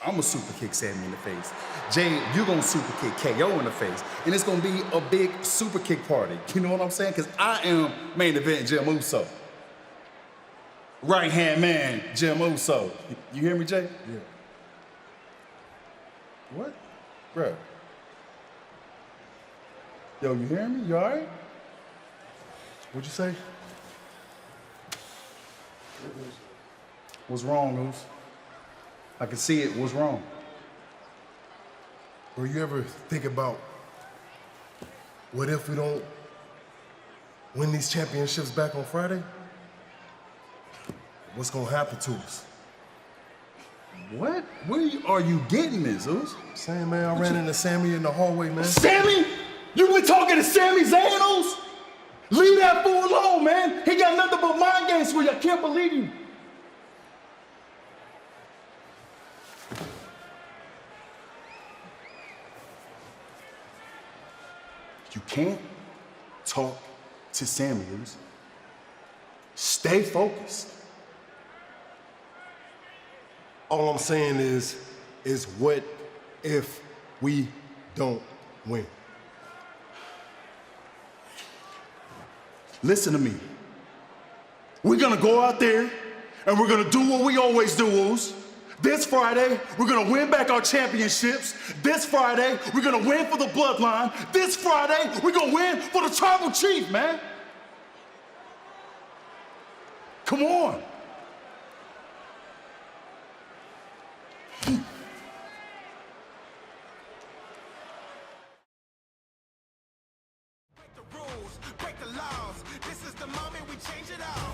I'm gonna super kick Sammy in the face. Jey, you're gonna super kick KO in the face. And it's gonna be a big super kick party. You know what I'm saying? Because I am main event Jey Uso. Right-hand man, Jey Uso. You hear me, Jey? Yeah. What? Bruh. Yo, you hear me? You all right? What'd you say? What's wrong, Oos? I can see it. What's wrong? Bro, you ever think about what if we don't win these championships back on Friday? What's gonna happen to us? What? Where are you getting this, Oos? Saying, man, I ran into Sammy in the hallway, man. Sammy? You been talking to Sami Zayn, Oos? Leave that fool alone, man. He got nothing but mind games for you. I can't believe you. You can't talk to Sammy, Oos. Stay focused. All I'm saying is what if we don't win? Listen to me. We're gonna go out there and we're gonna do what we always do, Oos. This Friday, we're gonna win back our championships. This Friday, we're gonna win for the bloodline. This Friday, we're gonna win for the tribal chief, man. Come on. Break the rules, break the laws. This is the moment we change it all.